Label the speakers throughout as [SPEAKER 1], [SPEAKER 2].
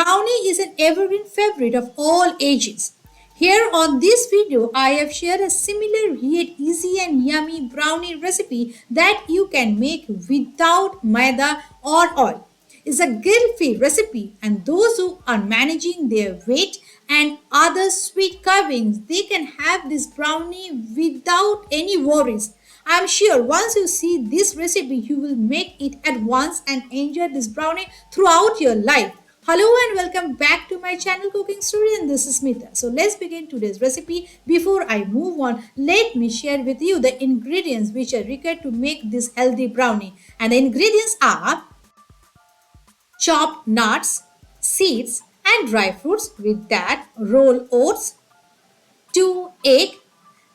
[SPEAKER 1] Brownie is an evergreen favorite of all ages. Here on this video, I have shared a similar yet easy and yummy brownie recipe that you can make without maida or oil. It's a guilt-free recipe, and those who are managing their weight and other sweet cravings, they can have this brownie without any worries. I'm sure once you see this recipe, you will make it at once and enjoy this brownie throughout your life. Hello and welcome back to my channel Cooking Story, and this is Smita. So let's begin today's recipe. Before I move on, let me share with you the ingredients which are required to make this healthy brownie. And the ingredients are chopped nuts, seeds and dry fruits. With that, roll oats, 2 egg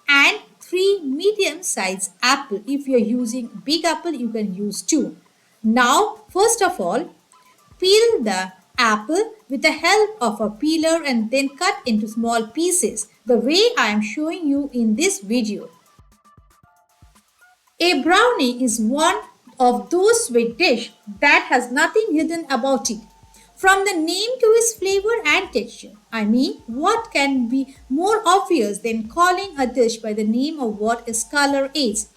[SPEAKER 1] and 3 medium sized apple. If you are using big apple, you can use 2. Now, first of all, peel the apple with the help of a peeler and then cut into small pieces the way I am showing you in this video. A brownie is one of those sweet dish that has nothing hidden about it. From the name to its flavor and texture. I mean, what can be more obvious than calling a dish by the name of what its color is?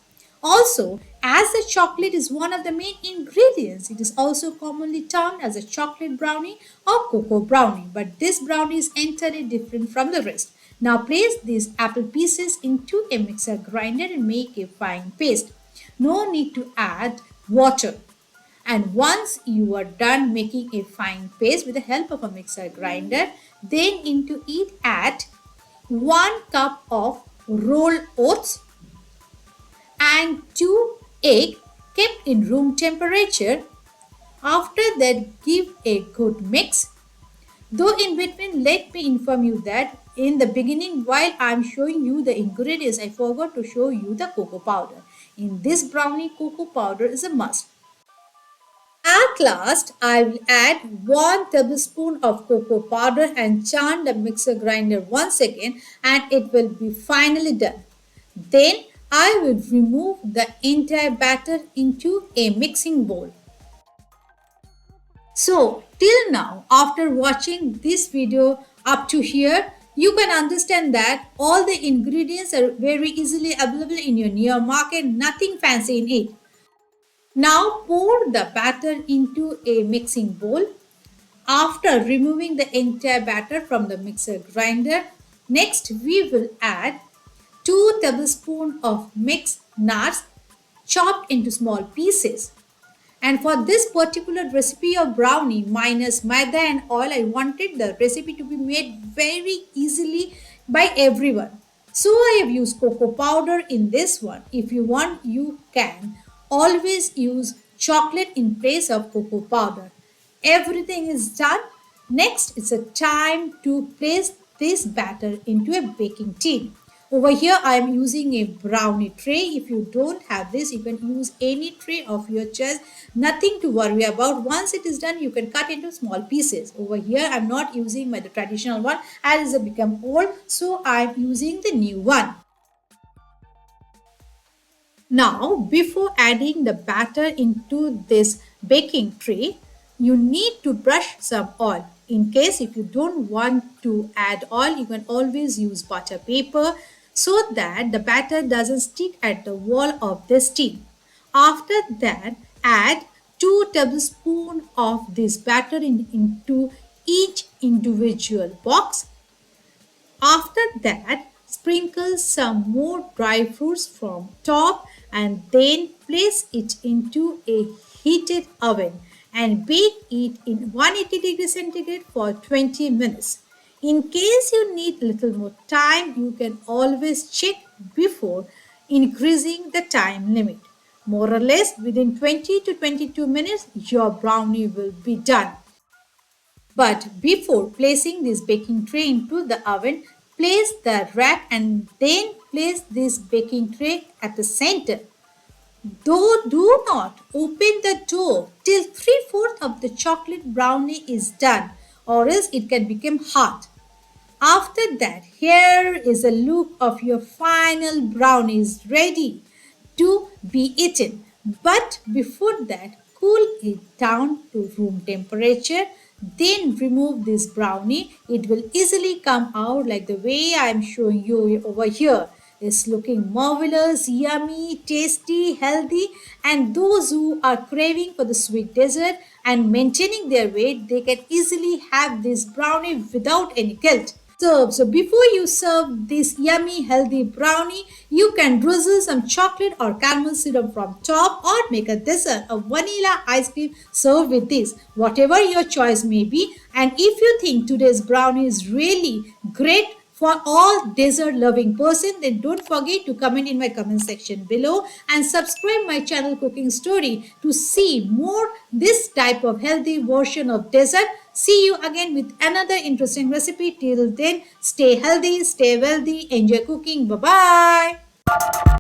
[SPEAKER 1] Also, as the chocolate is one of the main ingredients, it is also commonly termed as a chocolate brownie or cocoa brownie. But this brownie is entirely different from the rest. Now place these apple pieces into a mixer grinder and make a fine paste. No need to add water. And once you are done making a fine paste with the help of a mixer grinder, then into it add 1 cup of rolled oats and 2 egg kept in room temperature. After that, give a good mix. Though in between, let me inform you that in the beginning, while I am showing you the ingredients, I forgot to show you the cocoa powder. In this brownie, cocoa powder is a must. At last, I will add 1 tablespoon of cocoa powder and churn the mixer grinder once again, and it will be finally done. Then I will remove the entire batter into a mixing bowl. So till now, after watching this video up to here, you can understand that all the ingredients are very easily available in your near market, nothing fancy in it. Now pour the batter into a mixing bowl. After removing the entire batter from the mixer grinder, next we will add 2 tablespoons of mixed nuts chopped into small pieces. And for this particular recipe of brownie minus maida and oil, I wanted the recipe to be made very easily by everyone. So I have used cocoa powder in this one. If you want, you can always use chocolate in place of cocoa powder. Everything is done. Next, it's a time to place this batter into a baking tin. Over here, I am using a brownie tray. If you don't have this, you can use any tray of your choice. Nothing to worry about. Once it is done, you can cut into small pieces. Over here, I am not using the traditional one as it become old. So, I am using the new one. Now, before adding the batter into this baking tray, you need to brush some oil. In case if you don't want to add oil, you can always use butter paper so that the batter doesn't stick at the wall of the tin. After that, add 2 tablespoons of this batter into each individual box. After that, sprinkle some more dry fruits from top and then place it into a heated oven and bake it in 180 degrees centigrade for 20 minutes. In case you need little more time, you can always check before increasing the time limit. More or less within 20 to 22 minutes, your brownie will be done. But before placing this baking tray into the oven, place the rack and then place this baking tray at the center. Though do not open the door till 3/4 of the chocolate brownie is done, or else it can become hard. After that, here is a look of your final brownies ready to be eaten. But before that, cool it down to room temperature. Then remove this brownie. It will easily come out like the way I am showing you over here. It's looking marvelous, yummy, tasty, healthy, and those who are craving for the sweet dessert and maintaining their weight, they can easily have this brownie without any guilt. So before you serve this yummy healthy brownie, you can drizzle some chocolate or caramel syrup from top or make a dessert of vanilla ice cream served with this, whatever your choice may be. And if you think today's brownie is really great for all dessert loving person, then don't forget to comment in my comment section below and subscribe my channel Cooking Story to see more this type of healthy version of dessert. See you again with another interesting recipe. Till then, stay healthy, stay wealthy, enjoy cooking. Bye bye.